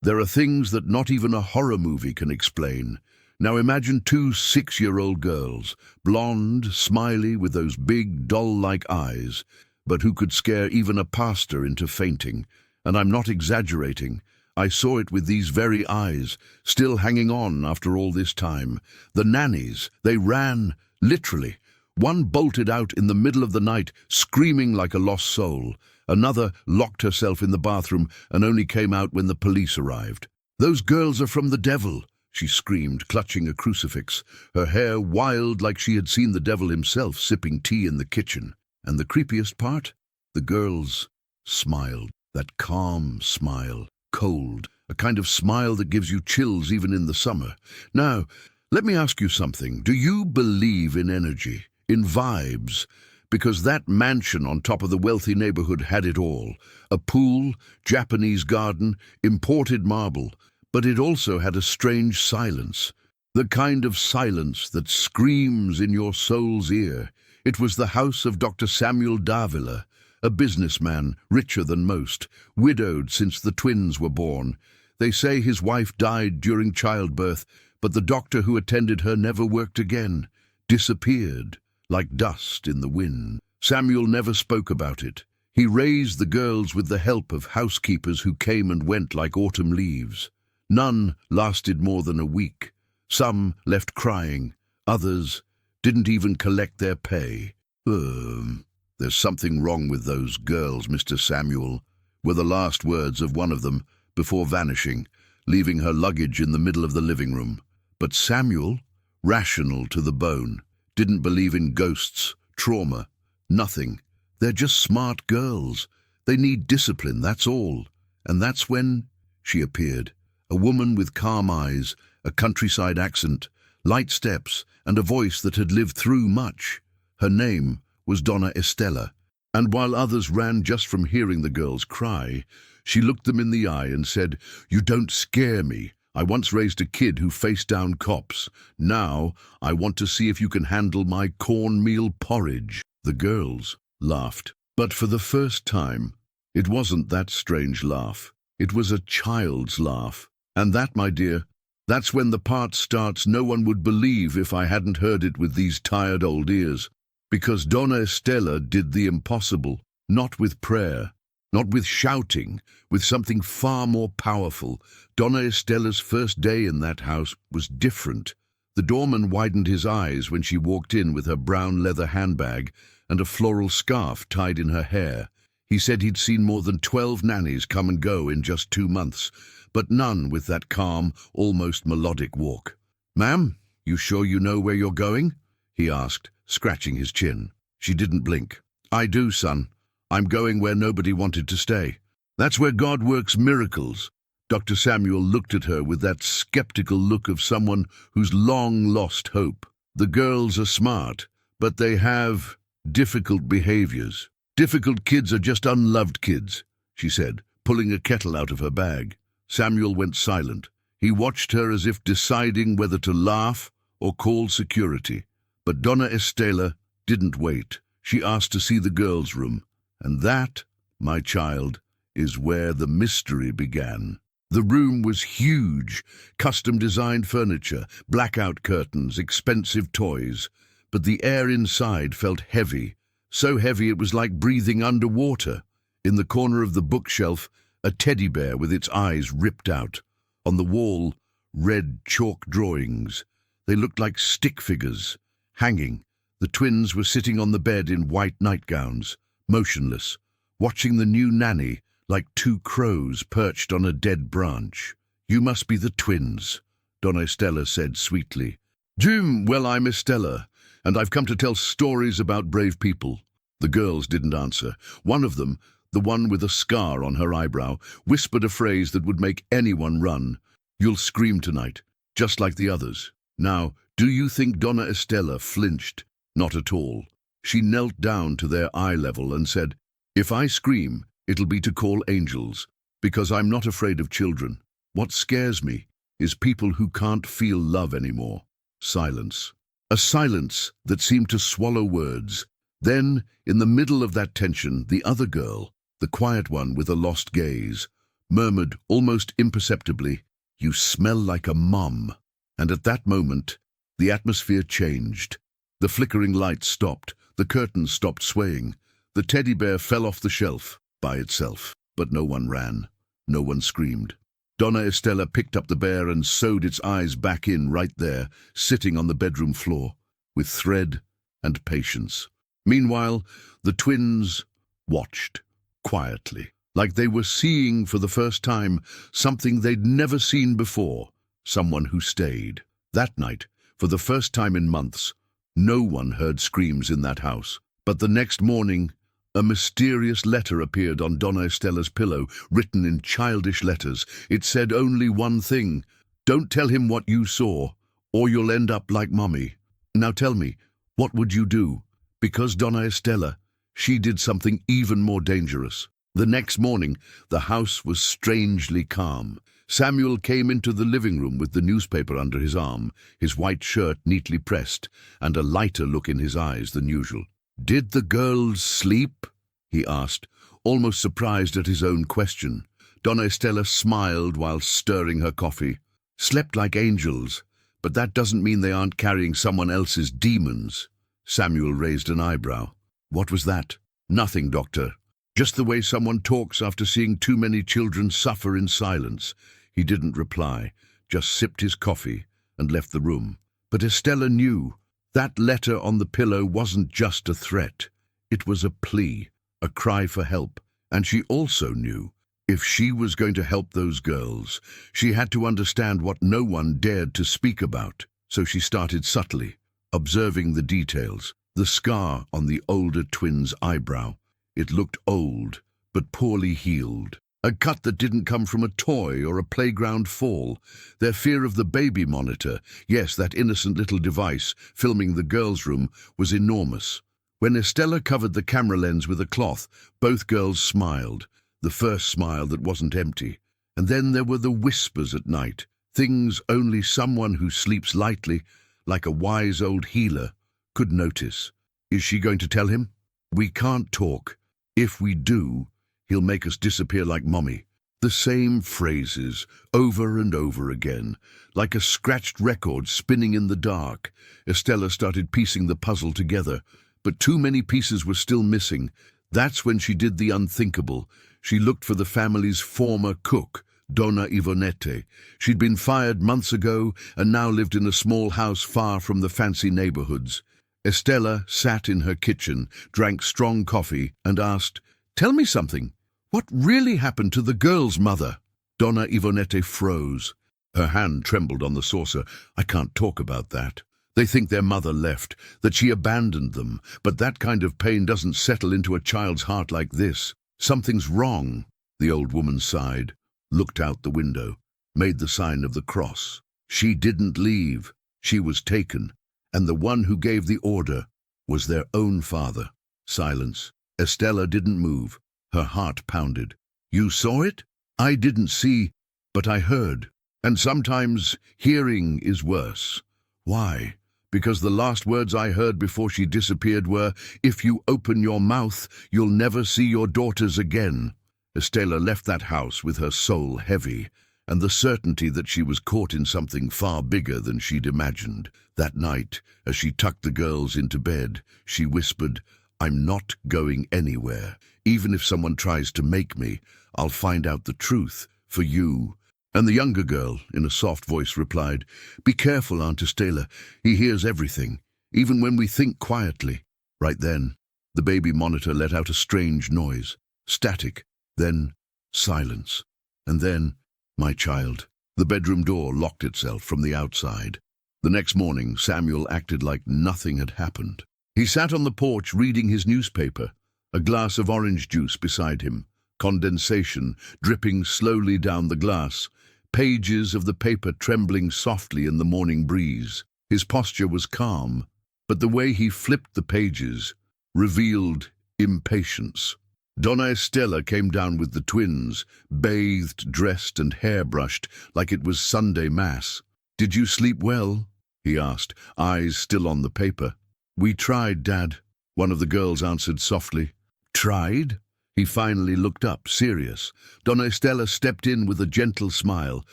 There are things that not even a horror movie can explain. Now imagine two 6-year-old girls, blonde, smiley, with those big, doll-like eyes, but who could scare even a pastor into fainting. And I'm not exaggerating. I saw it with these very eyes, still hanging on after all this time. The nannies, they ran, literally. One bolted out in the middle of the night, screaming like a lost soul. Another locked herself in the bathroom and only came out when the police arrived. "Those girls are from the devil," she screamed, clutching a crucifix, her hair wild like she had seen the devil himself sipping tea in the kitchen. And the creepiest part? The girls smiled, that calm smile, cold, a kind of smile that gives you chills even in the summer. Now, let me ask you something. Do you believe in energy, in vibes? Because that mansion on top of the wealthy neighborhood had it all. A pool, Japanese garden, imported marble. But it also had a strange silence. The kind of silence that screams in your soul's ear. It was the house of Dr. Samuel Davila, a businessman, richer than most, widowed since the twins were born. They say his wife died during childbirth, but the doctor who attended her never worked again, disappeared, like dust in the wind. Samuel never spoke about it. He raised the girls with the help of housekeepers who came and went like autumn leaves. None lasted more than a week. Some left crying, others didn't even collect their pay. "There's something wrong with those girls, Mr. Samuel," were the last words of one of them before vanishing, leaving her luggage in the middle of the living room. But Samuel, rational to the bone, didn't believe in ghosts, trauma, nothing. They're just smart girls. They need discipline, that's all. And that's when she appeared, a woman with calm eyes, a countryside accent, light steps, and a voice that had lived through much. Her name was Donna Estella, and while others ran just from hearing the girls cry, she looked them in the eye and said, "You don't scare me. I once raised a kid who faced down cops. Now I want to see if you can handle my cornmeal porridge." The girls laughed. But for the first time, it wasn't that strange laugh. It was a child's laugh. And that, my dear, that's when the part starts no one would believe if I hadn't heard it with these tired old ears. Because Donna Estella did the impossible, not with prayer, not with shouting, with something far more powerful. Donna Estella's first day in that house was different. The doorman widened his eyes when she walked in with her brown leather handbag and a floral scarf tied in her hair. He said he'd seen more than 12 nannies come and go in just 2 months, but none with that calm, almost melodic walk. "Ma'am, you sure you know where you're going?" he asked, scratching his chin. She didn't blink. "I do, son. I'm going where nobody wanted to stay. That's where God works miracles." Dr. Samuel looked at her with that skeptical look of someone who's long lost hope. "The girls are smart, but they have difficult behaviors. Difficult kids are just unloved kids," she said, pulling a kettle out of her bag. Samuel went silent. He watched her as if deciding whether to laugh or call security. But Donna Estella didn't wait. She asked to see the girls' room. And that, my child, is where the mystery began. The room was huge, custom-designed furniture, blackout curtains, expensive toys. But the air inside felt heavy, so heavy it was like breathing underwater. In the corner of the bookshelf, a teddy bear with its eyes ripped out. On the wall, red chalk drawings. They looked like stick figures. Hanging, the twins were sitting on the bed in white nightgowns, motionless, watching the new nanny like 2 crows perched on a dead branch. "You must be the twins," Donna Estella said sweetly. "Jim, well, I'm Estella, and I've come to tell stories about brave people." The girls didn't answer. One of them, the one with a scar on her eyebrow, whispered a phrase that would make anyone run. "You'll scream tonight, just like the others." Now, do you think Donna Estella flinched? Not at all. She knelt down to their eye level and said, "If I scream, it'll be to call angels, because I'm not afraid of children. What scares me is people who can't feel love anymore." Silence. A silence that seemed to swallow words. Then, in the middle of that tension, the other girl, the quiet one with a lost gaze, murmured almost imperceptibly, "You smell like a mom." And at that moment, the atmosphere changed. The flickering lights stopped, the curtains stopped swaying, the teddy bear fell off the shelf by itself. But no one ran, no one screamed. Donna Estela picked up the bear and sewed its eyes back in right there, sitting on the bedroom floor, with thread and patience. Meanwhile, the twins watched, quietly, like they were seeing for the first time something they'd never seen before, someone who stayed. That night, for the first time in months, no one heard screams in that house. But the next morning, a mysterious letter appeared on Donna Estela's pillow, written in childish letters. It said only one thing: "Don't tell him what you saw, or you'll end up like Mommy." Now tell me, what would you do? Because Donna Estela, she did something even more dangerous. The next morning, the house was strangely calm. Samuel came into the living room with the newspaper under his arm, his white shirt neatly pressed, and a lighter look in his eyes than usual. "Did the girls sleep?" he asked, almost surprised at his own question. Donna Estela smiled while stirring her coffee. "Slept like angels, but that doesn't mean they aren't carrying someone else's demons." Samuel raised an eyebrow. "What was that?" "Nothing, Doctor. Just the way someone talks after seeing too many children suffer in silence." He didn't reply, just sipped his coffee and left the room. But Estela knew that letter on the pillow wasn't just a threat. It was a plea, a cry for help. And she also knew if she was going to help those girls, she had to understand what no one dared to speak about. So she started subtly, observing the details. The scar on the older twin's eyebrow. It looked old, but poorly healed. A cut that didn't come from a toy or a playground fall. Their fear of the baby monitor, yes, that innocent little device filming the girls' room, was enormous. When Estela covered the camera lens with a cloth, both girls smiled, the first smile that wasn't empty. And then there were the whispers at night, things only someone who sleeps lightly, like a wise old healer, could notice. Is she going to tell him? "We can't talk. If we do, he'll make us disappear like Mommy." The same phrases, over and over again, like a scratched record spinning in the dark. Estela started piecing the puzzle together, but too many pieces were still missing. That's when she did the unthinkable. She looked for the family's former cook, Donna Ivonette. She'd been fired months ago and now lived in a small house far from the fancy neighborhoods. Estela sat in her kitchen, drank strong coffee, and asked, "Tell me something. What really happened to the girl's mother?" Donna Ivonette froze. Her hand trembled on the saucer. "I can't talk about that. They think their mother left, that she abandoned them, but that kind of pain doesn't settle into a child's heart like this. Something's wrong." The old woman sighed, looked out the window, made the sign of the cross. She didn't leave. She was taken, and the one who gave the order was their own father. Silence. Estela didn't move. Her heart pounded. "You saw it?" "I didn't see, but I heard. And sometimes hearing is worse." "Why?" "Because the last words I heard before she disappeared were, 'If you open your mouth, you'll never see your daughters again.'" Estela left that house with her soul heavy, and the certainty that she was caught in something far bigger than she'd imagined. That night, as she tucked the girls into bed, she whispered, "I'm not going anywhere. Even if someone tries to make me, I'll find out the truth, for you." And the younger girl, in a soft voice, replied, "Be careful, Aunt Estela. He hears everything, even when we think quietly." Right then, the baby monitor let out a strange noise. Static, then silence, and then, "My child." The bedroom door locked itself from the outside. The next morning, Samuel acted like nothing had happened. He sat on the porch reading his newspaper, a glass of orange juice beside him, condensation dripping slowly down the glass, pages of the paper trembling softly in the morning breeze. His posture was calm, but the way he flipped the pages revealed impatience. Donna Estela came down with the twins, bathed, dressed, and hair-brushed like it was Sunday Mass. "Did you sleep well?" he asked, eyes still on the paper. "We tried, Dad," one of the girls answered softly. "Tried?" He finally looked up, serious. Donna Estela stepped in with a gentle smile.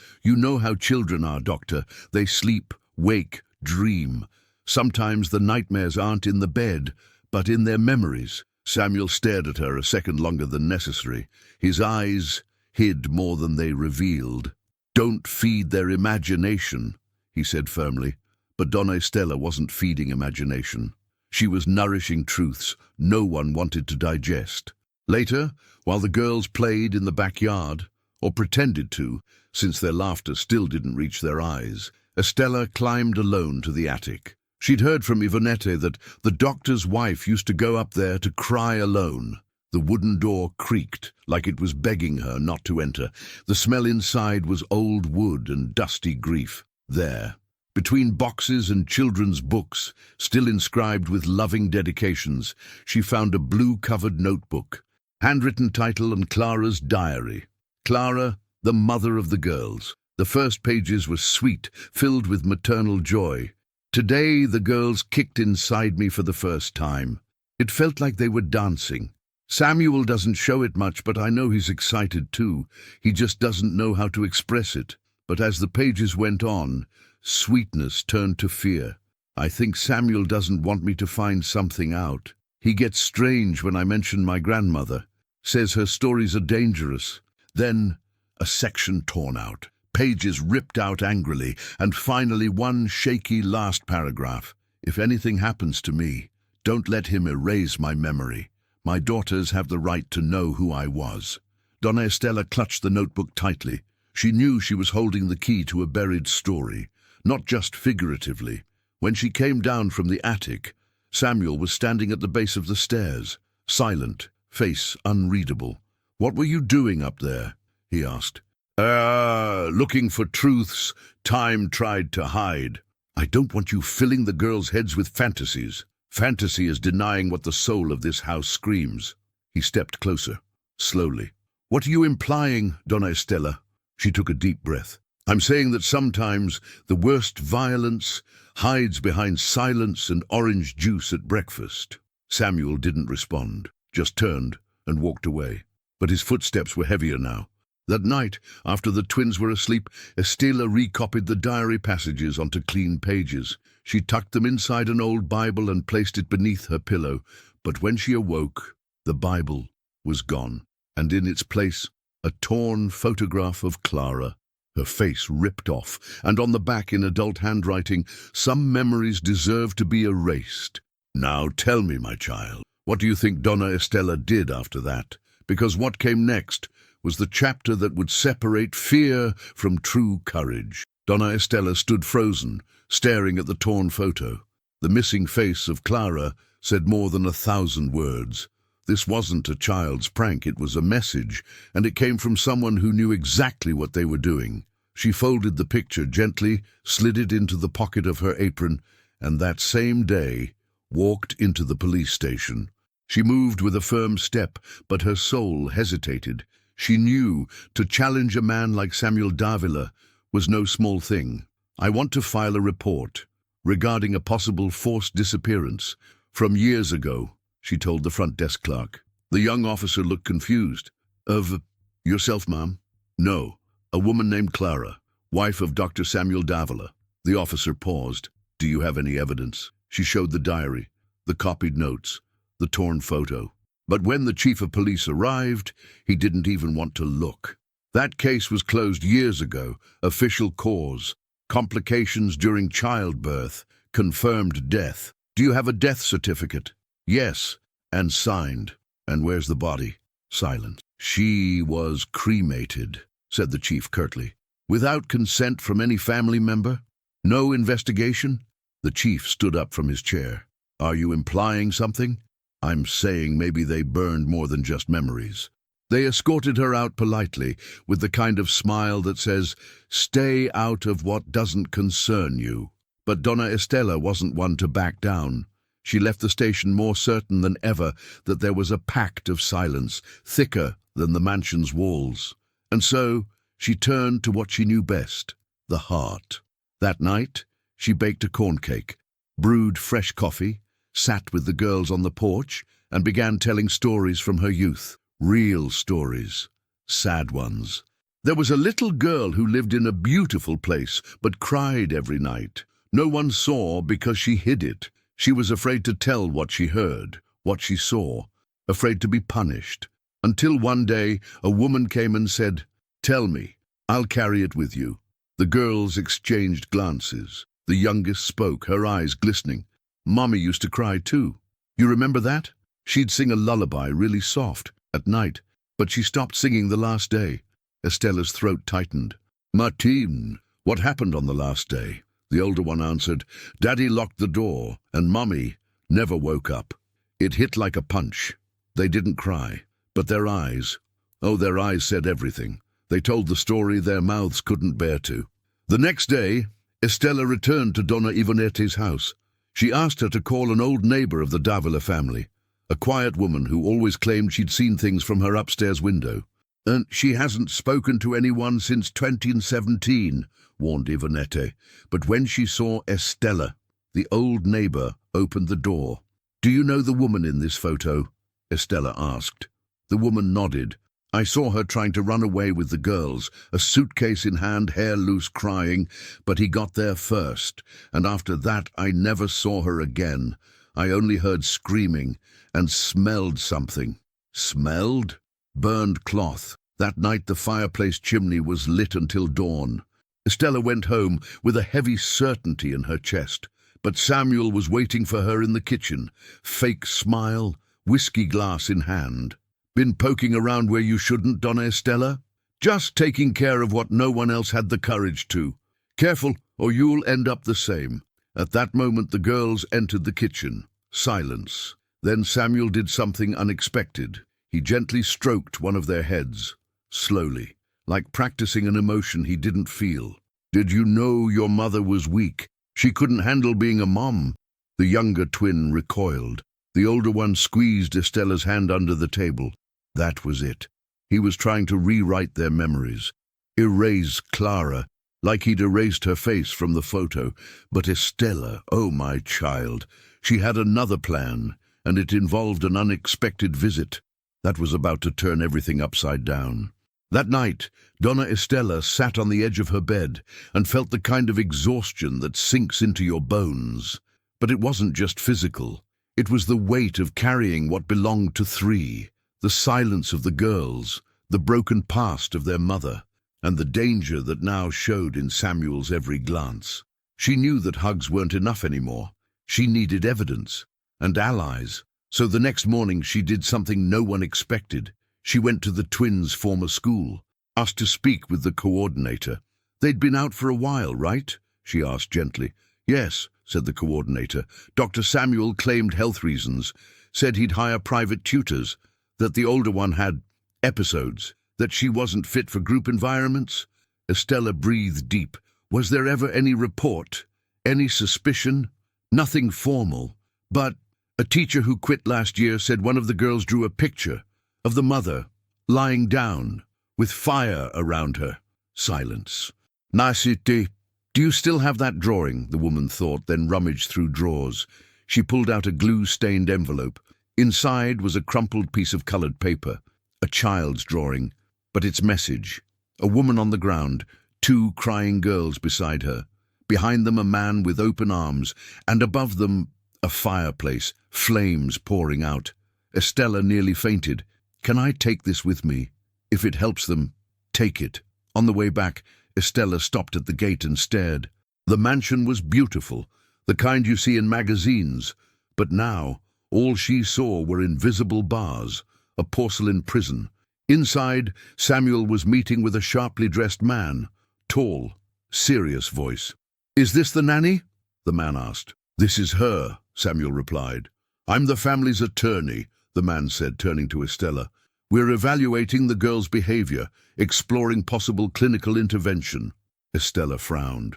"You know how children are, Doctor. They sleep, wake, dream. Sometimes the nightmares aren't in the bed, but in their memories." Samuel stared at her a second longer than necessary. His eyes hid more than they revealed. "Don't feed their imagination," he said firmly. But Donna Estela wasn't feeding imagination. She was nourishing truths no one wanted to digest. Later, while the girls played in the backyard, or pretended to, since their laughter still didn't reach their eyes, Estella climbed alone to the attic. She'd heard from Ivonette that the doctor's wife used to go up there to cry alone. The wooden door creaked, like it was begging her not to enter. The smell inside was old wood and dusty grief. There, between boxes and children's books, still inscribed with loving dedications, she found a blue-covered notebook. Handwritten title and Clara's diary. Clara, the mother of the girls. The first pages were sweet, filled with maternal joy. "Today the girls kicked inside me for the first time. It felt like they were dancing. Samuel doesn't show it much, but I know he's excited too. He just doesn't know how to express it." But as the pages went on, sweetness turned to fear. "I think Samuel doesn't want me to find something out. He gets strange when I mention my grandmother. Says her stories are dangerous." Then a section torn out, pages ripped out angrily, and finally one shaky last paragraph. "If anything happens to me, don't let him erase my memory. My daughters have the right to know who I was." Donna Estela clutched the notebook tightly. She knew she was holding the key to a buried story, not just figuratively. When she came down from the attic, Samuel was standing at the base of the stairs, silent, face unreadable. "What were you doing up there?" he asked. Looking for truths time tried to hide." "I don't want you filling the girls' heads with fantasies. Fantasy is denying what the soul of this house screams." He stepped closer, slowly. "What are you implying, Donna Estela?" She took a deep breath. "I'm saying that sometimes the worst violence hides behind silence and orange juice at breakfast." Samuel didn't respond, just turned and walked away. But his footsteps were heavier now. That night, after the twins were asleep, Estela recopied the diary passages onto clean pages. She tucked them inside an old Bible and placed it beneath her pillow. But when she awoke, the Bible was gone, and in its place, a torn photograph of Clara, her face ripped off, and on the back in adult handwriting, "Some memories deserve to be erased." "Now tell me, my child, what do you think Donna Estela did after that? Because what came next was the chapter that would separate fear from true courage." Donna Estela stood frozen, staring at the torn photo. The missing face of Clara said more than 1,000 words. This wasn't a child's prank, it was a message, and it came from someone who knew exactly what they were doing. She folded the picture gently, slid it into the pocket of her apron, and that same day walked into the police station. She moved with a firm step, but her soul hesitated. She knew to challenge a man like Samuel Davila was no small thing. "I want to file a report regarding a possible forced disappearance from years ago," she told the front desk clerk. The young officer looked confused. "Of yourself, ma'am?" "No, a woman named Clara, wife of Dr. Samuel Davila." The officer paused. "Do you have any evidence?" She showed the diary, the copied notes, the torn photo. But when the chief of police arrived, he didn't even want to look. "That case was closed years ago. Official cause. Complications during childbirth. Confirmed death." "Do you have a death certificate?" "Yes, and signed." "And where's the body?" Silence. "She was cremated," said the chief curtly. "Without consent from any family member? No investigation?" The chief stood up from his chair. "Are you implying something?" "I'm saying maybe they burned more than just memories." They escorted her out politely, with the kind of smile that says, "Stay out of what doesn't concern you." But Donna Estela wasn't one to back down. She left the station more certain than ever that there was a pact of silence, thicker than the mansion's walls. And so she turned to what she knew best, the heart. That night, she baked a corn cake, brewed fresh coffee, sat with the girls on the porch, and began telling stories from her youth. Real stories. Sad ones. There was a little girl who lived in a beautiful place, but cried every night. No one saw because she hid it. She was afraid to tell what she heard, what she saw, afraid to be punished. Until one day, a woman came and said, "Tell me, I'll carry it with you." The girls exchanged glances. The youngest spoke, her eyes glistening. "Mommy used to cry too. You remember that? She'd sing a lullaby really soft at night, but she stopped singing the last day." Estella's throat tightened. "Martine, what happened on the last day?" The older one answered, "Daddy locked the door, and Mommy never woke up." It hit like a punch. They didn't cry, but their eyes, oh, their eyes said everything. They told the story their mouths couldn't bear to. The next day, Estella returned to Donna Ivonette's house. She asked her to call an old neighbor of the Davila family, a quiet woman who always claimed she'd seen things from her upstairs window. "And she hasn't spoken to anyone since 2017, warned Ivonette. But when she saw Estella, the old neighbor opened the door. "Do you know the woman in this photo?" Estella asked. The woman nodded. "I saw her trying to run away with the girls, a suitcase in hand, hair loose, crying, but he got there first, and after that I never saw her again. I only heard screaming and smelled something." Smelled? Burned cloth. That night the fireplace chimney was lit until dawn. Estella went home with a heavy certainty in her chest, but Samuel was waiting for her in the kitchen, fake smile, whiskey glass in hand. "Been poking around where you shouldn't, Donna Estella? Just taking care of what no one else had the courage to. Careful, or you'll end up the same." At that moment the girls entered the kitchen. Silence. Then Samuel did something unexpected. He gently stroked one of their heads, slowly, like practicing an emotion he didn't feel. "Did you know your mother was weak? She couldn't handle being a mom." The younger twin recoiled. The older one squeezed Estella's hand under the table. That was it. He was trying to rewrite their memories. Erase Clara, like he'd erased her face from the photo. But Estella, oh my child, she had another plan, and it involved an unexpected visit that was about to turn everything upside down. That night, Donna Estella sat on the edge of her bed and felt the kind of exhaustion that sinks into your bones. But it wasn't just physical. It was the weight of carrying what belonged to three, the silence of the girls, the broken past of their mother, and the danger that now showed in Samuel's every glance. She knew that hugs weren't enough anymore. She needed evidence and allies. So the next morning she did something no one expected. She went to the twins' former school, asked to speak with the coordinator. "They'd been out for a while, right?" she asked gently. "Yes," said the coordinator. "Dr. Samuel claimed health reasons, said he'd hire private tutors, that the older one had episodes, that she wasn't fit for group environments." Estella breathed deep. "Was there ever any report? Any suspicion?" "Nothing formal, but a teacher who quit last year said one of the girls drew a picture of the mother lying down with fire around her." Silence. "Nasty. Do you still have that drawing?" the woman thought, then rummaged through drawers. She pulled out a glue-stained envelope. Inside was a crumpled piece of colored paper, a child's drawing, but its message. A woman on the ground, two crying girls beside her. Behind them a man with open arms, and above them a fireplace, flames pouring out. Estella nearly fainted. "Can I take this with me? If it helps them, take it." On the way back, Estella stopped at the gate and stared. The mansion was beautiful, the kind you see in magazines, but now all she saw were invisible bars, a porcelain prison. Inside, Samuel was meeting with a sharply dressed man, tall, serious voice. "Is this the nanny?" the man asked. "This is her," Samuel replied. "I'm the family's attorney," the man said, turning to Estella. "We're evaluating the girl's behavior, exploring possible clinical intervention." Estella frowned.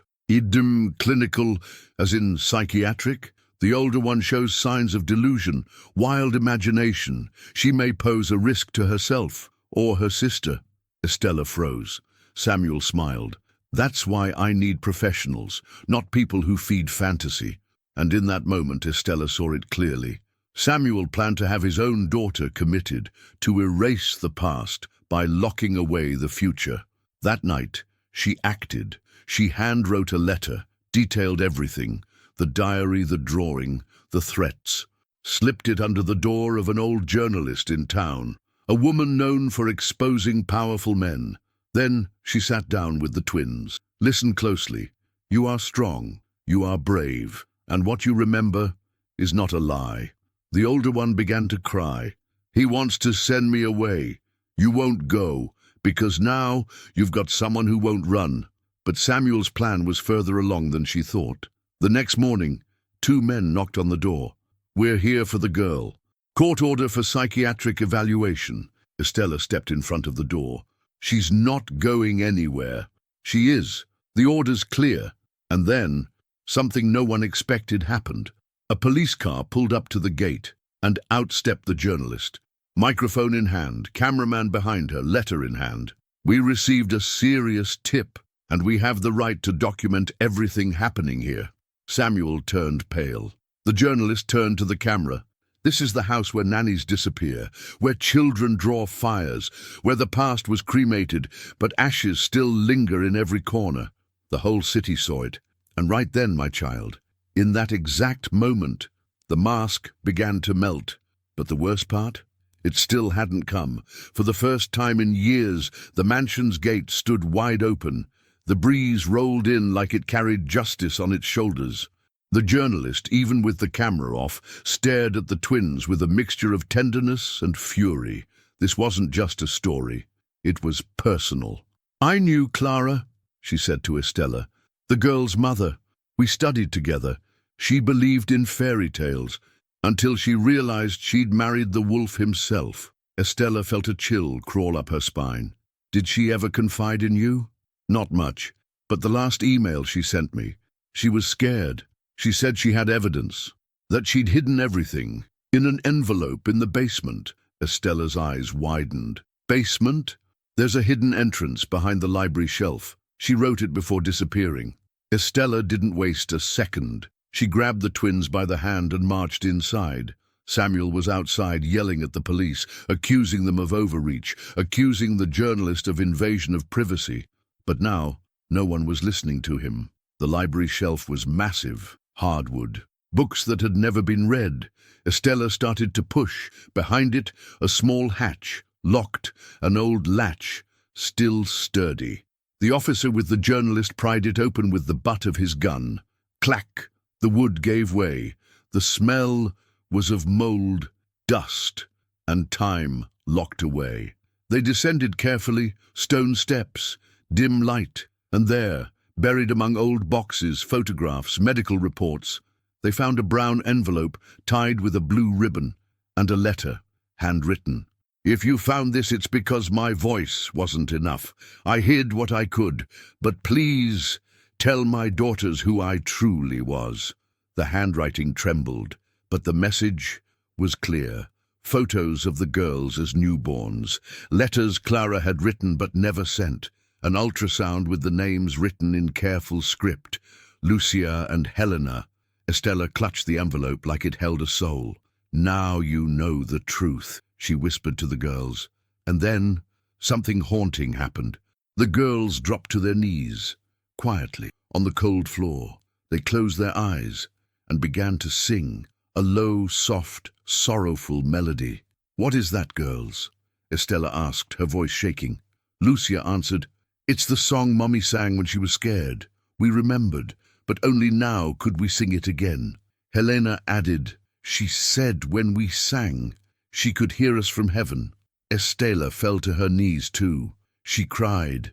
Clinical, as in psychiatric? The older one shows signs of delusion, wild imagination. She may pose a risk to herself or her sister." Estella froze. Samuel smiled. "That's why I need professionals, not people who feed fantasy." And in that moment Estella saw it clearly. Samuel planned to have his own daughter committed to erase the past by locking away the future. That night, she acted. She handwrote a letter, detailed everything, the diary, the drawing, the threats, slipped it under the door of an old journalist in town, a woman known for exposing powerful men. Then she sat down with the twins. Listen closely. You are strong, you are brave, and what you remember is not a lie. The older one began to cry. He wants to send me away. You won't go, because now you've got someone who won't run. But Samuel's plan was further along than she thought. The next morning, 2 men knocked on the door. We're here for the girl. Court order for psychiatric evaluation. Estella stepped in front of the door. She's not going anywhere. She is. The order's clear. And then, something no one expected happened. A police car pulled up to the gate, and out stepped the journalist. Microphone in hand, cameraman behind her, letter in hand. We received a serious tip, and we have the right to document everything happening here. Samuel turned pale. The journalist turned to the camera. This is the house where nannies disappear, where children draw fires, where the past was cremated, but ashes still linger in every corner. The whole city saw it. And right then, my child, in that exact moment, the mask began to melt. But the worst part? It still hadn't come. For the first time in years, the mansion's gate stood wide open. The breeze rolled in like it carried justice on its shoulders. The journalist, even with the camera off, stared at the twins with a mixture of tenderness and fury. This wasn't just a story. It was personal. I knew Clara, she said to Estella, the girl's mother. We studied together. She believed in fairy tales, until she realized she'd married the wolf himself. Estella felt a chill crawl up her spine. Did she ever confide in you? Not much, but the last email she sent me. She was scared. She said she had evidence, that she'd hidden everything, in an envelope in the basement. Estella's eyes widened. Basement? There's a hidden entrance behind the library shelf. She wrote it before disappearing. Estella didn't waste a second. She grabbed the twins by the hand and marched inside. Samuel was outside yelling at the police, accusing them of overreach, accusing the journalist of invasion of privacy. But now, no one was listening to him. The library shelf was massive, hardwood, books that had never been read. Estella started to push. Behind it, a small hatch, locked, an old latch, still sturdy. The officer with the journalist pried it open with the butt of his gun. Clack! The wood gave way. The smell was of mold, dust, and time locked away. They descended carefully, stone steps, dim light, and there, buried among old boxes, photographs, medical reports, they found a brown envelope tied with a blue ribbon and a letter, handwritten. If you found this, it's because my voice wasn't enough. I hid what I could, but please tell my daughters who I truly was. The handwriting trembled, but the message was clear. Photos of the girls as newborns, letters Clara had written but never sent, an ultrasound with the names written in careful script, Lucia and Helena. Estella clutched the envelope like it held a soul. Now you know the truth, she whispered to the girls. And then something haunting happened. The girls dropped to their knees, quietly, on the cold floor. They closed their eyes and began to sing, a low, soft, sorrowful melody. What is that, girls? Estella asked, her voice shaking. Lucia answered, It's the song Mommy sang when she was scared. We remembered, but only now could we sing it again. Helena added, She said when we sang, she could hear us from heaven. Estella fell to her knees too. She cried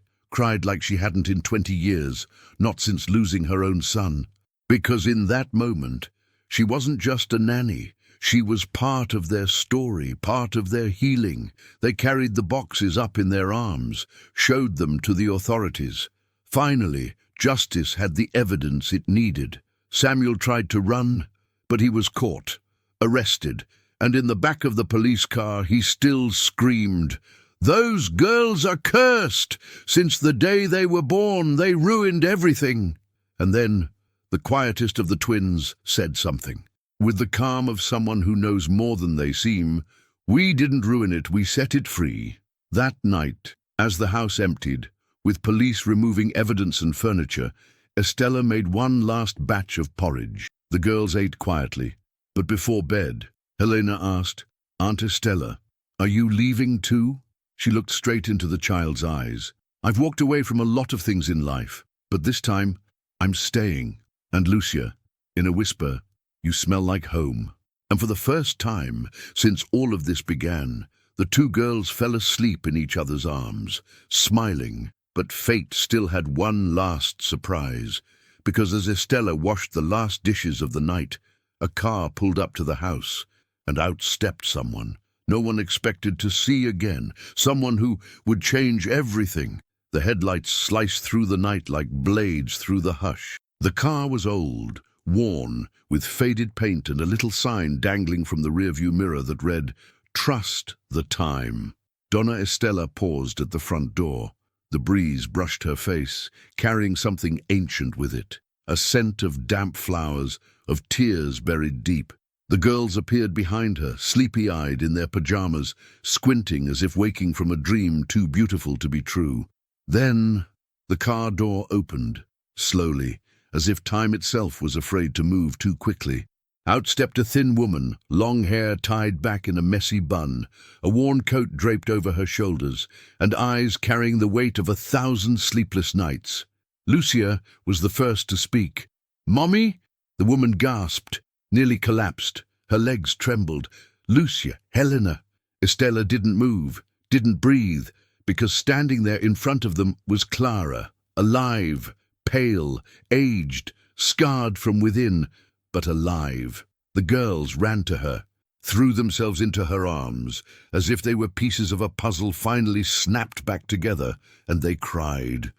like she hadn't in 20 years, not since losing her own son. Because in that moment, she wasn't just a nanny. She was part of their story, part of their healing. They carried the boxes up in their arms, showed them to the authorities. Finally, justice had the evidence it needed. Samuel tried to run, but he was caught, arrested, and in the back of the police car he still screamed, "Those girls are cursed! Since the day they were born, they ruined everything." And then the quietest of the twins said something. With the calm of someone who knows more than they seem. We didn't ruin it, we set it free. That night, as the house emptied, with police removing evidence and furniture, Estella made one last batch of porridge. The girls ate quietly, but before bed, Helena asked, "Aunt Estella, are you leaving too?" She looked straight into the child's eyes. "I've walked away from a lot of things in life, but this time, I'm staying. And Lucia," in a whisper, "you smell like home." And for the first time since all of this began, the two girls fell asleep in each other's arms, smiling. But fate still had one last surprise, because as Estella washed the last dishes of the night, a car pulled up to the house, and out stepped someone no one expected to see again, someone who would change everything. The headlights sliced through the night like blades through the hush. The car was old, worn, with faded paint and a little sign dangling from the rearview mirror that read, "Trust the time." Donna Estella paused at the front door. The breeze brushed her face, carrying something ancient with it, a scent of damp flowers, of tears buried deep. The girls appeared behind her, sleepy-eyed in their pajamas, squinting as if waking from a dream too beautiful to be true. Then the car door opened, slowly, as if time itself was afraid to move too quickly. Out stepped a thin woman, long hair tied back in a messy bun, a worn coat draped over her shoulders, and eyes carrying the weight of 1,000 sleepless nights. Lucia was the first to speak. "Mommy?" The woman gasped, nearly collapsed. Her legs trembled. "Lucia, Helena." Estella didn't move, didn't breathe, because standing there in front of them was Clara, alive, pale, aged, scarred from within, but alive. The girls ran to her, threw themselves into her arms, as if they were pieces of a puzzle finally snapped back together, and they cried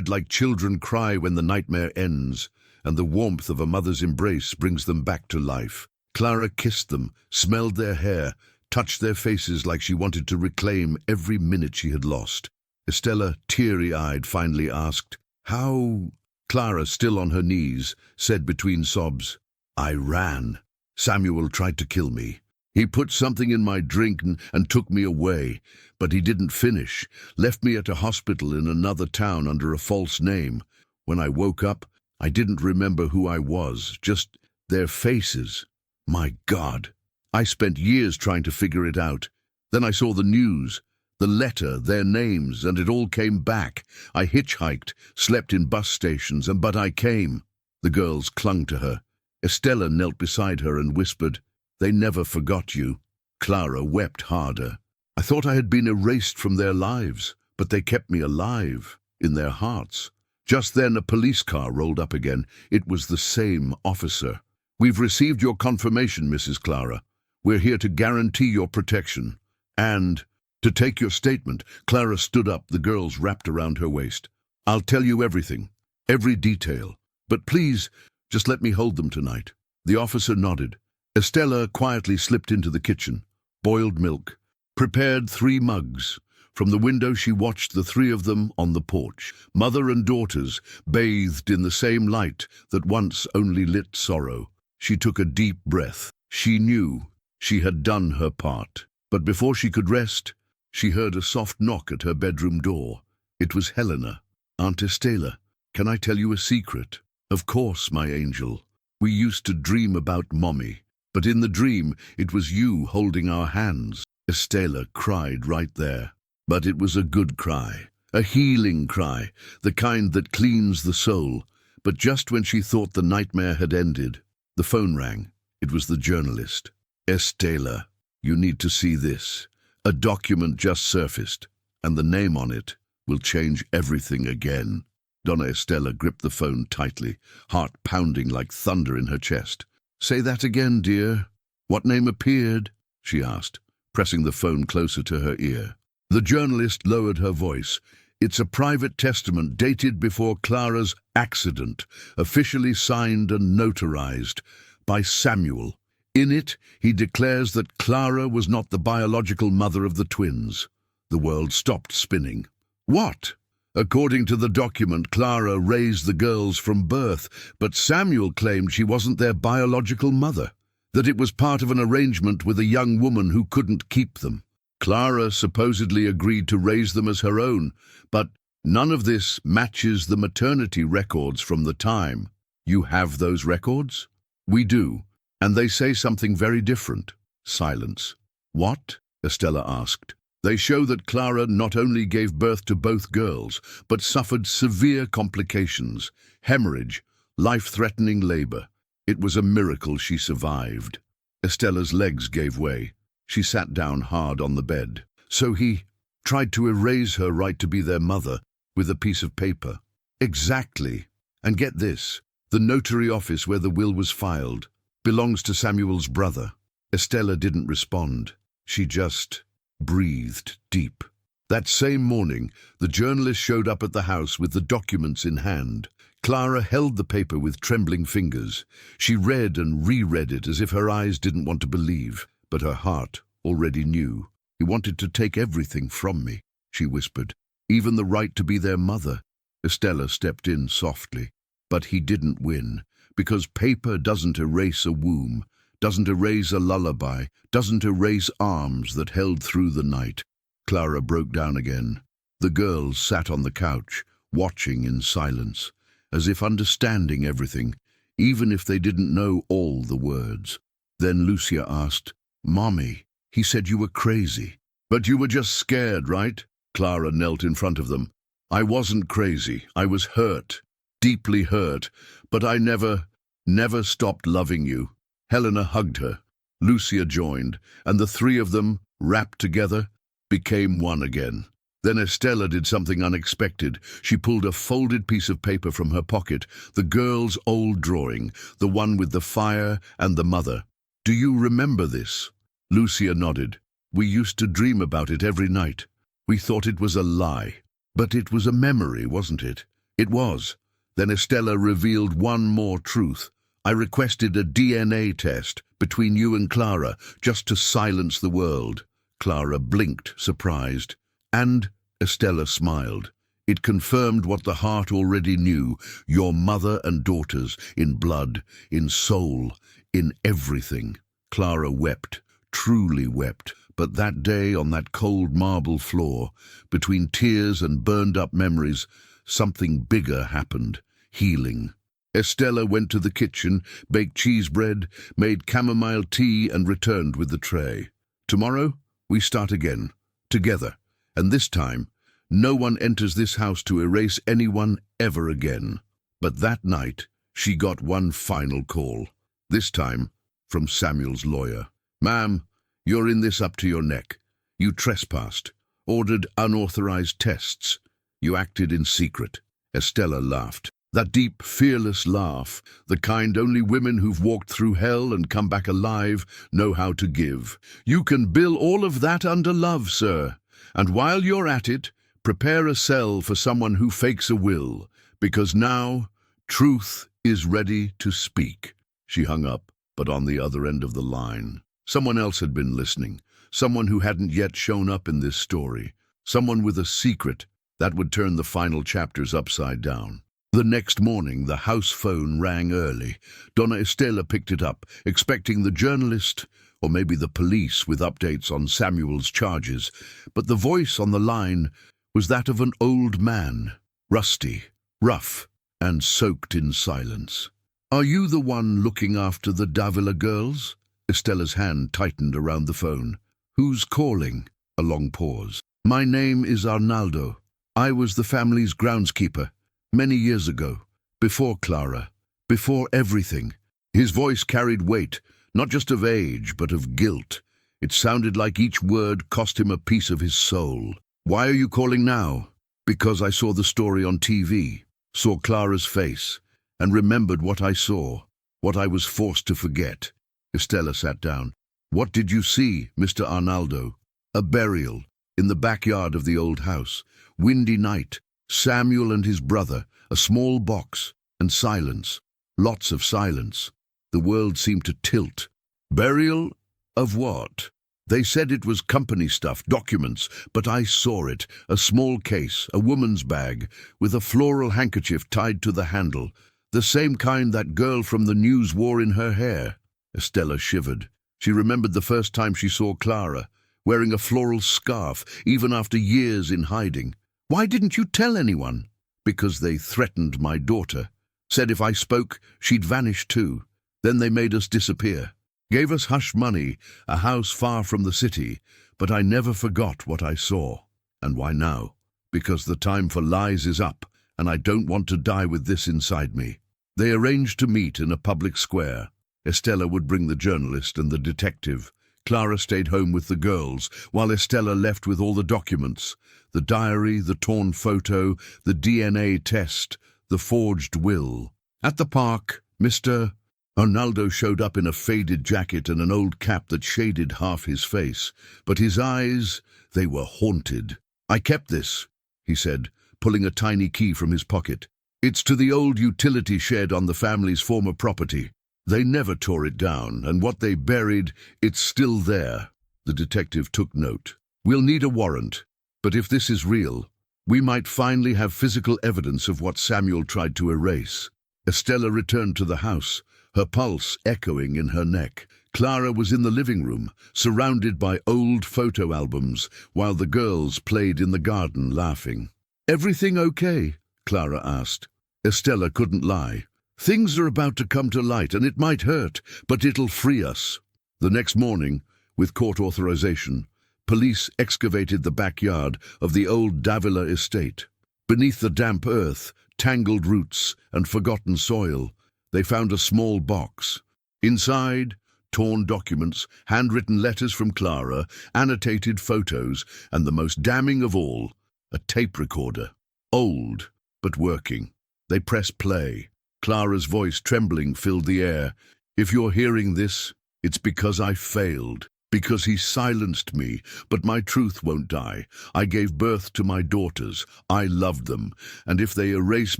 like children cry when the nightmare ends, and the warmth of a mother's embrace brings them back to life. Clara kissed them, smelled their hair, touched their faces like she wanted to reclaim every minute she had lost. Estella, teary-eyed, finally asked, "How?" Clara, still on her knees, said between sobs, "I ran. Samuel tried to kill me. He put something in my drink and took me away, but he didn't finish, left me at a hospital in another town under a false name. When I woke up, I didn't remember who I was, just their faces. My God! I spent years trying to figure it out. Then I saw the news, the letter, their names, and it all came back. I hitchhiked, slept in bus stations, but I came." The girls clung to her. Estella knelt beside her and whispered, "They never forgot you." Clara wept harder. "I thought I had been erased from their lives, but they kept me alive, in their hearts." Just then a police car rolled up again. It was the same officer. "We've received your confirmation, Mrs. Clara. We're here to guarantee your protection. And to take your statement." Clara stood up, the girls wrapped around her waist. "I'll tell you everything, every detail. But please, just let me hold them tonight." The officer nodded. Estella quietly slipped into the kitchen, boiled milk, prepared 3 mugs. From the window she watched the 3 of them on the porch, mother and daughters, bathed in the same light that once only lit sorrow. She took a deep breath. She knew she had done her part. But before she could rest, she heard a soft knock at her bedroom door. It was Helena. "Aunt Estella, can I tell you a secret?" "Of course, my angel. We used to dream about Mommy, but in the dream it was you holding our hands." Estella cried right there. But it was a good cry, a healing cry, the kind that cleans the soul. But just when she thought the nightmare had ended, the phone rang. It was the journalist. "Estella, you need to see this. A document just surfaced, and the name on it will change everything again." Donna Estella gripped the phone tightly, heart pounding like thunder in her chest. "Say that again, dear. What name appeared?" she asked, pressing the phone closer to her ear. The journalist lowered her voice. "It's a private testament dated before Clara's accident, officially signed and notarized by Samuel. In it, he declares that Clara was not the biological mother of the twins." The world stopped spinning. "What?" "According to the document, Clara raised the girls from birth, but Samuel claimed she wasn't their biological mother. that it was part of an arrangement with a young woman who couldn't keep them. Clara supposedly agreed to raise them as her own, but none of this matches the maternity records from the time. You have those records? We do, and they say something very different. Silence. What? Estella asked. They show that Clara not only gave birth to both girls, but suffered severe complications, hemorrhage, life-threatening labor. It was a miracle she survived. Estella's legs gave way. She sat down hard on the bed. So he tried to erase her right to be their mother with a piece of paper. Exactly. And get this, the notary office where the will was filed belongs to Samuel's brother. Estella didn't respond. She just breathed deep. That same morning, the journalist showed up at the house with the documents in hand. Clara held the paper with trembling fingers. She read and reread it as if her eyes didn't want to believe, but her heart already knew. He wanted to take everything from me, she whispered, even the right to be their mother. Estella stepped in softly. But he didn't win, because paper doesn't erase a womb, doesn't erase a lullaby, doesn't erase arms that held through the night. Clara broke down again. The girls sat on the couch, watching in silence, as if understanding everything, even if they didn't know all the words. Then Lucia asked, "Mommy, he said you were crazy." "But you were just scared, right?" Clara knelt in front of them. "I wasn't crazy. I was hurt, deeply hurt, but I never stopped loving you." Helena hugged her. Lucia joined, and the three of them, wrapped together, became one again. Then Estella did something unexpected. She pulled a folded piece of paper from her pocket, the girl's old drawing, the one with the fire and the mother. "Do you remember this?" Lucia nodded. "We used to dream about it every night. We thought it was a lie. But it was a memory, wasn't it?" "It was." Then Estella revealed one more truth. "I requested a DNA test between you and Clara, just to silence the world." Clara blinked, surprised. "And," Estella smiled, "it confirmed what the heart already knew, your mother and daughters, in blood, in soul, in everything." Clara wept, truly wept, but that day on that cold marble floor, between tears and burned-up memories, something bigger happened, healing. Estella went to the kitchen, baked cheese bread, made chamomile tea and returned with the tray. "Tomorrow, we start again, together, and this time, no one enters this house to erase anyone ever again." But that night, she got one final call, this time from Samuel's lawyer. "Ma'am, you're in this up to your neck. You trespassed, ordered unauthorized tests. You acted in secret." Estella laughed. That deep, fearless laugh, the kind only women who've walked through hell and come back alive know how to give. "You can bill all of that under love, sir. And while you're at it, prepare a cell for someone who fakes a will, because now truth is ready to speak." She hung up, but on the other end of the line, someone else had been listening, someone who hadn't yet shown up in this story, someone with a secret that would turn the final chapters upside down. The next morning, the house phone rang early. Donna Estella picked it up, expecting the journalist, or maybe the police, with updates on Samuel's charges. But the voice on the line was that of an old man, rusty, rough, and soaked in silence. "Are you the one looking after the Davila girls?" Estella's hand tightened around the phone. "Who's calling?" A long pause. "My name is Arnaldo. I was the family's groundskeeper. Many years ago, before Clara, before everything." His voice carried weight, not just of age, but of guilt. It sounded like each word cost him a piece of his soul. "Why are you calling now?" "Because I saw the story on TV, saw Clara's face, and remembered what I saw, what I was forced to forget." Estella sat down. "What did you see, Mr. Arnaldo?" "A burial, in the backyard of the old house. Windy night. Samuel and his brother, a small box, and silence. Lots of silence. The world seemed to tilt." "Burial? Of what?" "They said it was company stuff, documents, but I saw it. A small case, a woman's bag, with a floral handkerchief tied to the handle. The same kind that girl from the news wore in her hair." Estella shivered. She remembered the first time she saw Clara, wearing a floral scarf, even after years in hiding. "Why didn't you tell anyone?" "Because they threatened my daughter. Said if I spoke, she'd vanish too. Then they made us disappear. Gave us hush money, a house far from the city, but I never forgot what I saw. And why now? Because the time for lies is up, and I don't want to die with this inside me." They arranged to meet in a public square. Estella would bring the journalist and the detective. Clara stayed home with the girls, while Estella left with all the documents: the diary, the torn photo, the DNA test, the forged will. At the park, Mr. Arnaldo showed up in a faded jacket and an old cap that shaded half his face, but his eyes, they were haunted. "I kept this," he said, pulling a tiny key from his pocket. "It's to the old utility shed on the family's former property. They never tore it down, and what they buried, it's still there." The detective took note. "We'll need a warrant, but if this is real, we might finally have physical evidence of what Samuel tried to erase." Estella returned to the house, her pulse echoing in her neck. Clara was in the living room, surrounded by old photo albums, while the girls played in the garden laughing. "Everything okay?" Clara asked. Estella couldn't lie. "Things are about to come to light, and it might hurt, but it'll free us." The next morning, with court authorization, police excavated the backyard of the old Davila estate. Beneath the damp earth, tangled roots, and forgotten soil, they found a small box. Inside, torn documents, handwritten letters from Clara, annotated photos, and the most damning of all, a tape recorder. Old, but working. They pressed play. Clara's voice, trembling, filled the air. "If you're hearing this, it's because I failed. Because he silenced me, but my truth won't die. I gave birth to my daughters. I loved them, and if they erase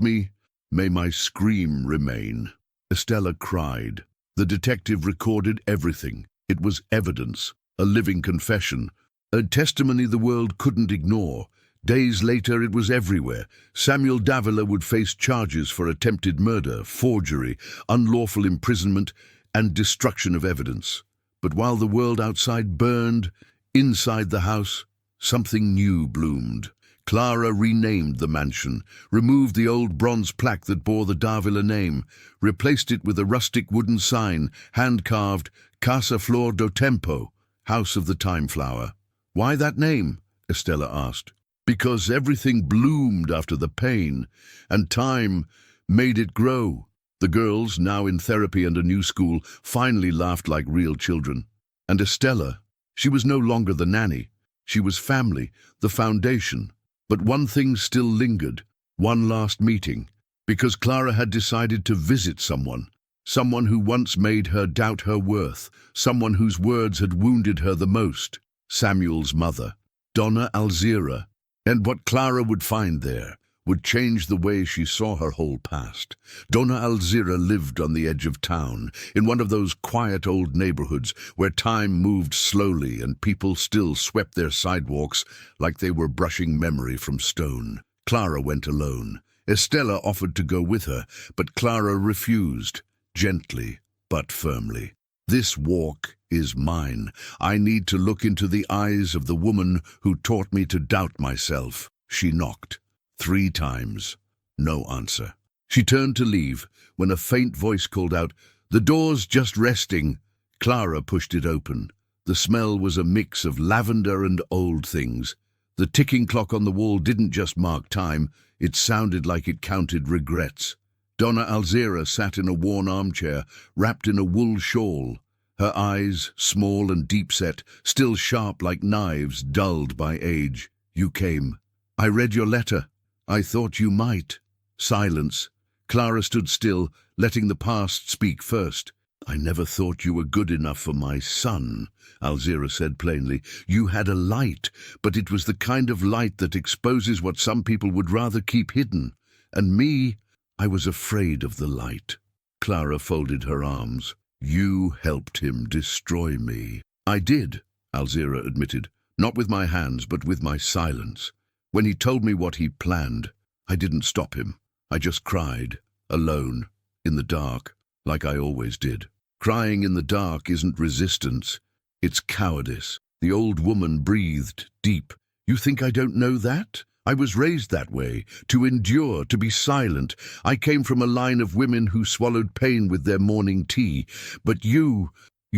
me, may my scream remain." Estella cried. The detective recorded everything. It was evidence, a living confession, a testimony the world couldn't ignore. Days later, it was everywhere. Samuel Davila would face charges for attempted murder, forgery, unlawful imprisonment, and destruction of evidence. But while the world outside burned, inside the house, something new bloomed. Clara renamed the mansion, removed the old bronze plaque that bore the Davila name, replaced it with a rustic wooden sign, hand-carved, Casa Flor do Tempo, House of the Time Flower. "Why that name?" Estella asked. "Because everything bloomed after the pain, and time made it grow." The girls, now in therapy and a new school, finally laughed like real children. And Estella, she was no longer the nanny. She was family, the foundation. But one thing still lingered, one last meeting, because Clara had decided to visit someone who once made her doubt her worth, someone whose words had wounded her the most: Samuel's mother, Donna Alzira. And what Clara would find there would change the way she saw her whole past. Donna Alzira lived on the edge of town, in one of those quiet old neighborhoods where time moved slowly and people still swept their sidewalks like they were brushing memory from stone. Clara went alone. Estella offered to go with her, but Clara refused, gently but firmly. "This walk is mine. I need to look into the eyes of the woman who taught me to doubt myself." She knocked 3 times. No answer. She turned to leave when a faint voice called out, "The door's just resting." Clara pushed it open. The smell was a mix of lavender and old things. The ticking clock on the wall didn't just mark time, it sounded like it counted regrets. Donna Alzira sat in a worn armchair, wrapped in a wool shawl. Her eyes, small and deep-set, still sharp like knives, dulled by age. "You came. I read your letter. I thought you might." Silence. Clara stood still, letting the past speak first. "I never thought you were good enough for my son," Alzira said plainly. "You had a light, but it was the kind of light that exposes what some people would rather keep hidden. And me, I was afraid of the light." Clara folded her arms. "You helped him destroy me." "I did," Alzira admitted. "Not with my hands, but with my silence. When he told me what he planned, I didn't stop him. I just cried, alone, in the dark, like I always did." Crying in the dark isn't resistance, it's cowardice. The old woman breathed deep. You think I don't know that? I was raised that way, to endure, to be silent. I came from a line of women who swallowed pain with their morning tea. But you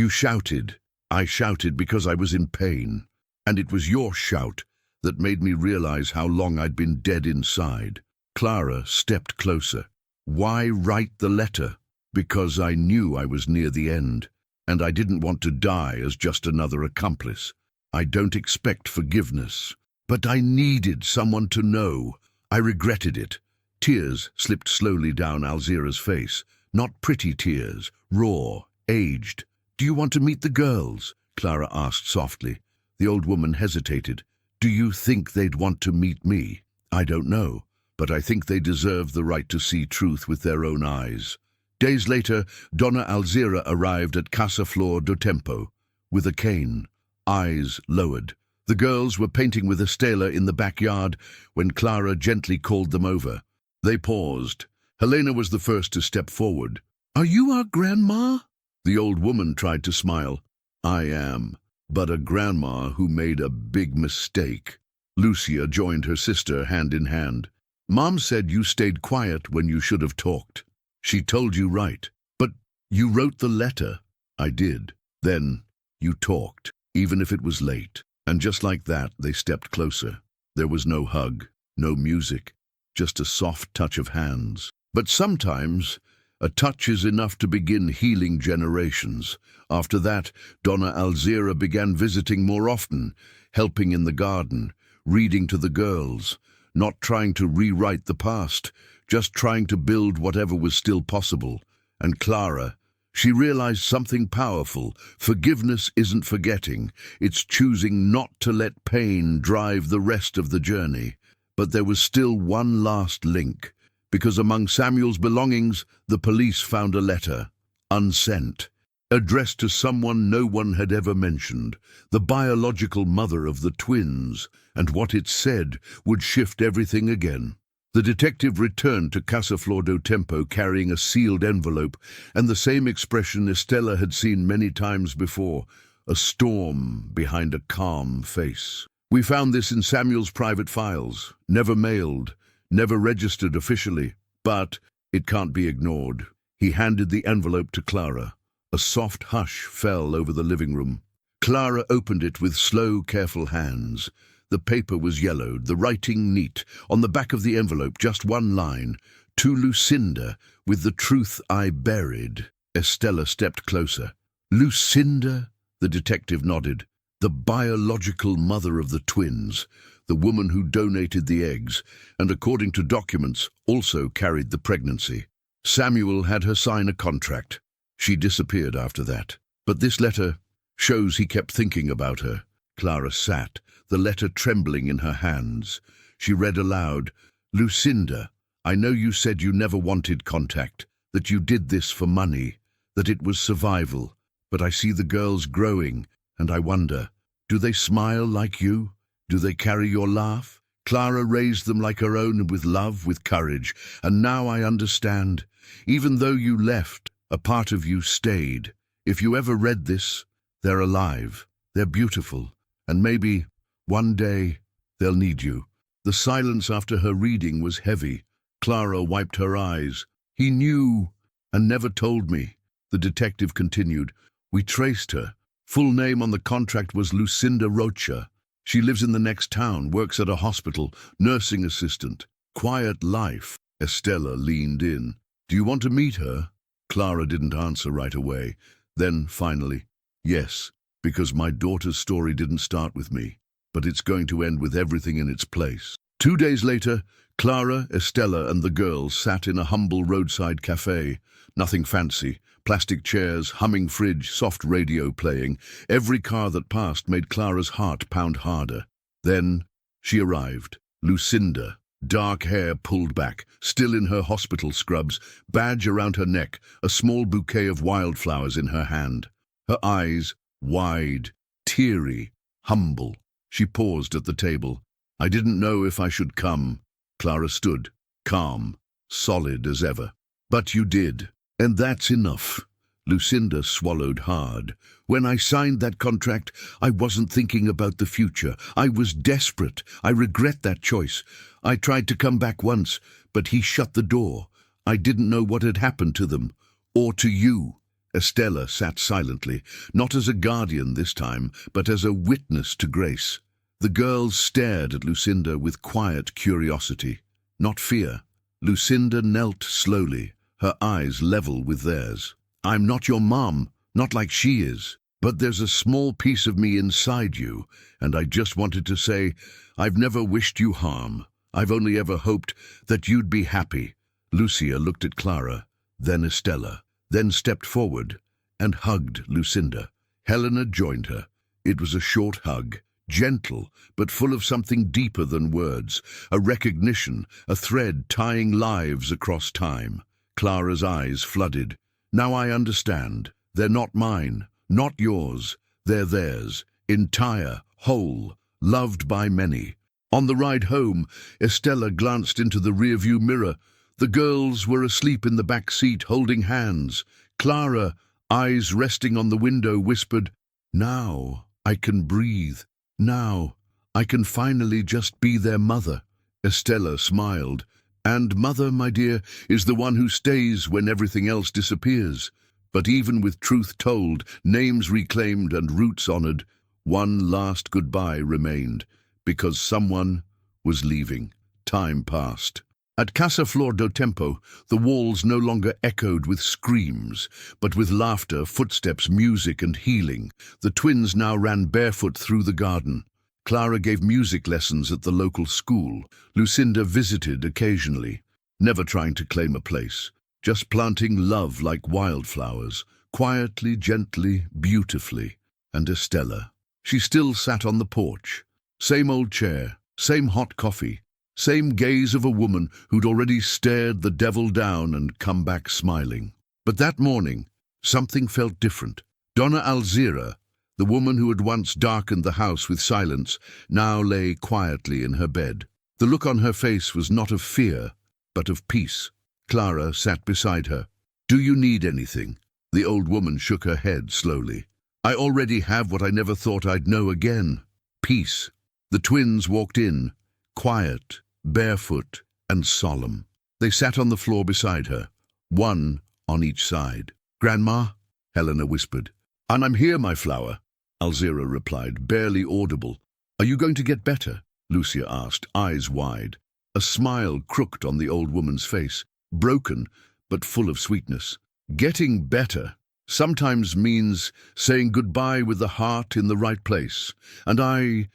shouted. I shouted because I was in pain. And it was your shout that made me realize how long I'd been dead inside. Clara stepped closer. Why write the letter? Because I knew I was near the end, and I didn't want to die as just another accomplice. I don't expect forgiveness, but I needed someone to know. I regretted it. Tears slipped slowly down Alzira's face. Not pretty tears, raw, aged. Do you want to meet the girls? Clara asked softly. The old woman hesitated. Do you think they'd want to meet me? I don't know, but I think they deserve the right to see truth with their own eyes. Days later, Donna Alzira arrived at Casa Flor do Tempo with a cane, eyes lowered. The girls were painting with Estela in the backyard when Clara gently called them over. They paused. Helena was the first to step forward. Are you our grandma? The old woman tried to smile. I am, but a grandma who made a big mistake. Lucia joined her sister hand in hand. Mom said you stayed quiet when you should have talked. She told you right, but you wrote the letter. I did. Then you talked, even if it was late. And just like that, they stepped closer. There was no hug, no music, just a soft touch of hands. But sometimes a touch is enough to begin healing generations. After that, Donna Alzira began visiting more often, helping in the garden, reading to the girls, not trying to rewrite the past, just trying to build whatever was still possible. And Clara, she realized something powerful. Forgiveness isn't forgetting. It's choosing not to let pain drive the rest of the journey. But there was still one last link, because among Samuel's belongings, the police found a letter, unsent, addressed to someone no one had ever mentioned, the biological mother of the twins, and what it said would shift everything again. The detective returned to Casa Flor do Tempo carrying a sealed envelope and the same expression Estela had seen many times before, a storm behind a calm face. We found this in Samuel's private files, never mailed, never registered officially, but it can't be ignored. He handed the envelope to Clara. A soft hush fell over the living room. Clara opened it with slow, careful hands. The paper was yellowed, the writing neat. On the back of the envelope, just one line. To Lucinda, with the truth I buried. Estela stepped closer. Lucinda? The detective nodded. The biological mother of the twins, the woman who donated the eggs, and according to documents, also carried the pregnancy. Samuel had her sign a contract. She disappeared after that. But this letter shows he kept thinking about her. Clara sat, the letter trembling in her hands. She read aloud, Lucinda, I know you said you never wanted contact, that you did this for money, that it was survival, but I see the girls growing, and I wonder, do they smile like you? Do they carry your laugh? Clara raised them like her own with love, with courage, and now I understand. Even though you left, a part of you stayed. If you ever read this, they're alive, they're beautiful, and maybe, one day, they'll need you. The silence after her reading was heavy. Clara wiped her eyes. He knew, and never told me. The detective continued. We traced her. Full name on the contract was Lucinda Rocha. She lives in the next town, works at a hospital, nursing assistant. Quiet life. Estela leaned in. Do you want to meet her? Clara didn't answer right away. Then, finally, yes, because my daughter's story didn't start with me, but it's going to end with everything in its place. 2 days later, Clara, Estela, and the girls sat in a humble roadside cafe. Nothing fancy. Plastic chairs, humming fridge, soft radio playing. Every car that passed made Clara's heart pound harder. Then she arrived. Lucinda, dark hair pulled back, still in her hospital scrubs, badge around her neck, a small bouquet of wildflowers in her hand. Her eyes, wide, teary, humble. She paused at the table. I didn't know if I should come. Clara stood, calm, solid as ever. But you did. And that's enough. Lucinda swallowed hard. When I signed that contract, I wasn't thinking about the future. I was desperate. I regret that choice. I tried to come back once, but he shut the door. I didn't know what had happened to them, or to you. Estella sat silently, not as a guardian this time, but as a witness to grace. The girls stared at Lucinda with quiet curiosity, not fear. Lucinda knelt slowly, her eyes level with theirs. I'm not your mom, not like she is, but there's a small piece of me inside you, and I just wanted to say, I've never wished you harm. I've only ever hoped that you'd be happy. Lucia looked at Clara, then Estella, then stepped forward and hugged Lucinda. Helena joined her. It was a short hug, gentle, but full of something deeper than words, a recognition, a thread tying lives across time. Clara's eyes flooded. Now I understand. They're not mine, not yours. They're theirs, entire, whole, loved by many. On the ride home, Estella glanced into the rearview mirror. The girls were asleep in the back seat, holding hands. Clara, eyes resting on the window, whispered, "Now I can breathe. Now I can finally just be their mother." Estella smiled. "And mother, my dear, is the one who stays when everything else disappears." But even with truth told, names reclaimed and roots honored, one last goodbye remained, because someone was leaving. Time passed. At Casa Flor do Tempo, the walls no longer echoed with screams, but with laughter, footsteps, music, and healing. The twins now ran barefoot through the garden. Clara gave music lessons at the local school. Lucinda visited occasionally, never trying to claim a place, just planting love like wildflowers, quietly, gently, beautifully. And Estella, she still sat on the porch. Same old chair, same hot coffee, same gaze of a woman who'd already stared the devil down and come back smiling. But that morning, something felt different. Donna Alzira, the woman who had once darkened the house with silence, now lay quietly in her bed. The look on her face was not of fear, but of peace. Clara sat beside her. "Do you need anything?" The old woman shook her head slowly. "I already have what I never thought I'd know again. Peace." The twins walked in, quiet, barefoot, and solemn. They sat on the floor beside her, one on each side. "Grandma," Helena whispered. "And I'm here, my flower," Alzira replied, barely audible. "Are you going to get better?" Lucia asked, eyes wide. A smile crooked on the old woman's face, broken but full of sweetness. "Getting better sometimes means saying goodbye with the heart in the right place. And I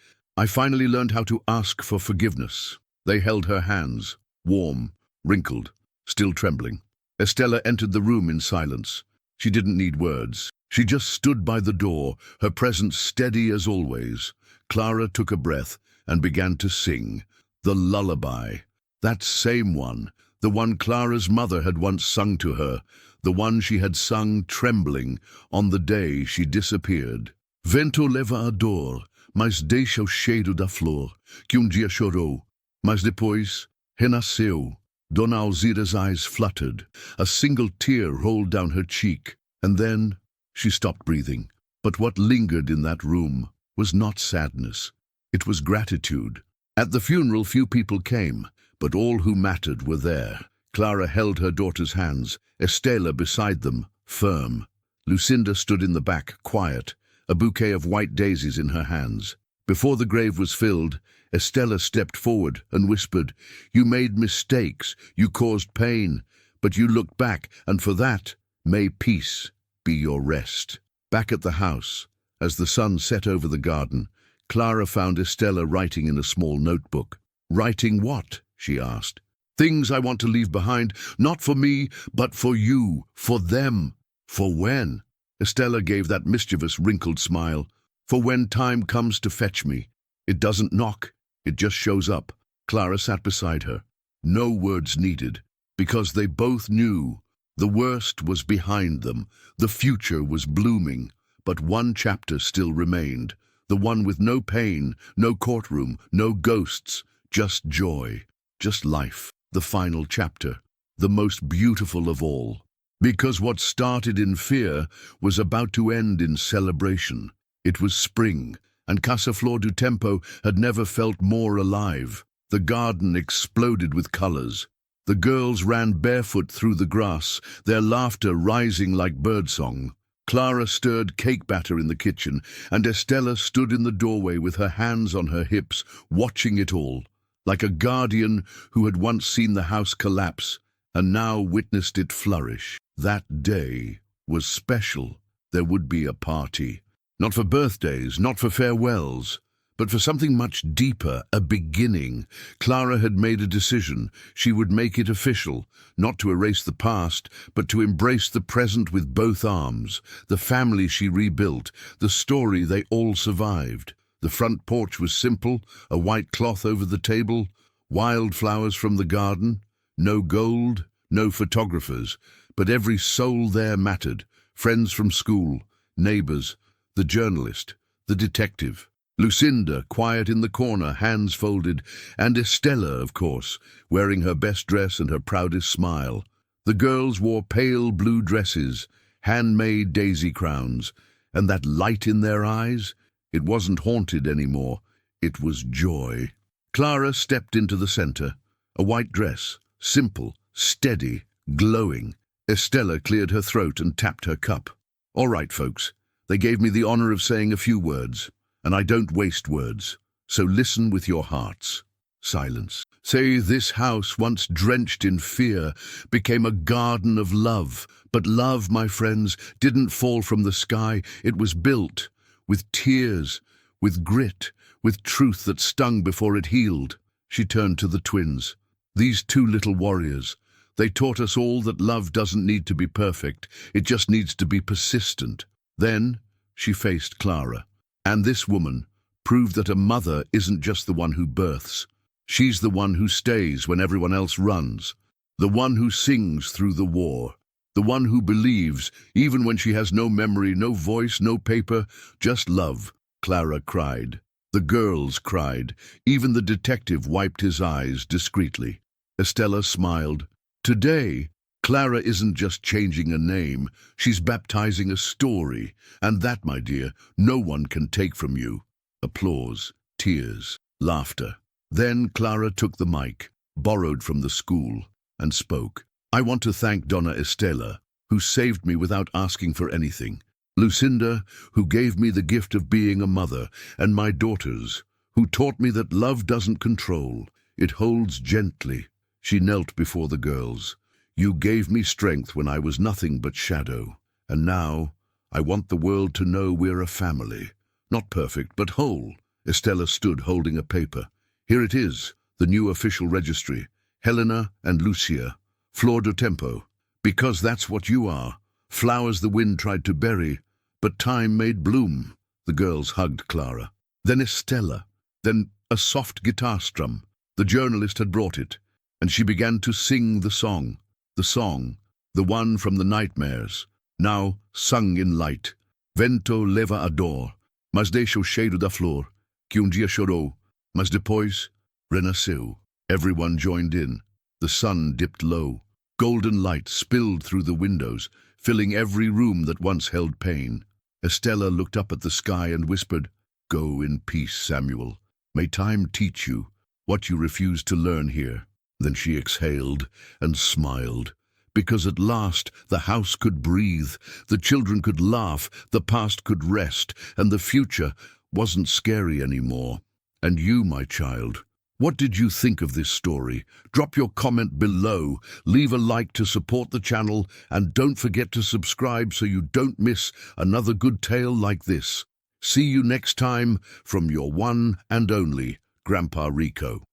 finally learned how to ask for forgiveness." They held her hands, warm, wrinkled, still trembling. Estella entered the room in silence. She didn't need words. She just stood by the door, her presence steady as always. Clara took a breath and began to sing, the lullaby. That same one, the one Clara's mother had once sung to her, the one she had sung trembling on the day she disappeared. "Vento leva a dor, mas deixa o cheiro da flor, que dia chorou, mas depois renasceu." Dona Alzira's eyes fluttered. A single tear rolled down her cheek, and then she stopped breathing. But what lingered in that room was not sadness. It was gratitude. At the funeral, few people came, but all who mattered were there. Clara held her daughter's hands, Estella beside them, firm. Lucinda stood in the back, quiet, a bouquet of white daisies in her hands. Before the grave was filled, Estella stepped forward and whispered, "You made mistakes, you caused pain, but you looked back, and for that, may peace be your rest." Back at the house, as the sun set over the garden, Clara found Estella writing in a small notebook. "Writing what?" she asked. "Things I want to leave behind, not for me, but for you, for them." "For when?" Estella gave that mischievous, wrinkled smile. "For when time comes to fetch me. It doesn't knock, it just shows up." Clara sat beside her. No words needed, because they both knew the worst was behind them, the future was blooming, but one chapter still remained, the one with no pain, no courtroom, no ghosts, just joy, just life, the final chapter, the most beautiful of all. Because what started in fear was about to end in celebration. It was spring, and Casa Flor do Tempo had never felt more alive. The garden exploded with colors. The girls ran barefoot through the grass, their laughter rising like birdsong. Clara stirred cake batter in the kitchen, and Estella stood in the doorway with her hands on her hips, watching it all, like a guardian who had once seen the house collapse and now witnessed it flourish. That day was special. There would be a party. Not for birthdays, not for farewells, but for something much deeper, a beginning. Clara had made a decision. She would make it official, not to erase the past, but to embrace the present with both arms. The family she rebuilt, the story they all survived. The front porch was simple, a white cloth over the table, wildflowers from the garden, no gold, no photographers, but every soul there mattered. Friends from school, neighbors, the journalist, the detective. Lucinda, quiet in the corner, hands folded, and Estella, of course, wearing her best dress and her proudest smile. The girls wore pale blue dresses, handmade daisy crowns, and that light in their eyes, it wasn't haunted anymore, it was joy. Clara stepped into the center, a white dress, simple, steady, glowing. Estella cleared her throat and tapped her cup. All right, folks, they gave me the honor of saying a few words. And I don't waste words, so listen with your hearts. Silence. Say this house, once drenched in fear, became a garden of love. But love, my friends, didn't fall from the sky. It was built with tears, with grit, with truth that stung before it healed. She turned to the twins. These two little warriors. They taught us all that love doesn't need to be perfect. It just needs to be persistent. Then she faced Clara. And this woman proved that a mother isn't just the one who births. She's the one who stays when everyone else runs. The one who sings through the war. The one who believes, even when she has no memory, no voice, no paper, just love. Clara cried. The girls cried. Even the detective wiped his eyes discreetly. Estella smiled. Today, Clara isn't just changing a name, she's baptizing a story. And that, my dear, no one can take from you. Applause, tears, laughter. Then Clara took the mic, borrowed from the school, and spoke. I want to thank Donna Estela, who saved me without asking for anything. Lucinda, who gave me the gift of being a mother, and my daughters, who taught me that love doesn't control, it holds gently. She knelt before the girls. You gave me strength when I was nothing but shadow. And now, I want the world to know we're a family. Not perfect, but whole. Estella stood holding a paper. Here it is, the new official registry. Helena and Lucia. Flor do Tempo. Because that's what you are. Flowers the wind tried to bury, but time made bloom. The girls hugged Clara. Then Estella. Then a soft guitar strum. The journalist had brought it, and she began to sing the song. The song, the one from the nightmares, now sung in light. Vento leva a dor, mas deixa o cheiro da flor, que dia chorou, mas depois renasceu. Everyone joined in. The sun dipped low. Golden light spilled through the windows, filling every room that once held pain. Estella looked up at the sky and whispered, Go in peace, Samuel. May time teach you what you refused to learn here. Then she exhaled and smiled, because at last the house could breathe, the children could laugh, the past could rest, and the future wasn't scary anymore. And you, my child, what did you think of this story? Drop your comment below, leave a like to support the channel, and don't forget to subscribe so you don't miss another good tale like this. See you next time from your one and only Grandpa Rico.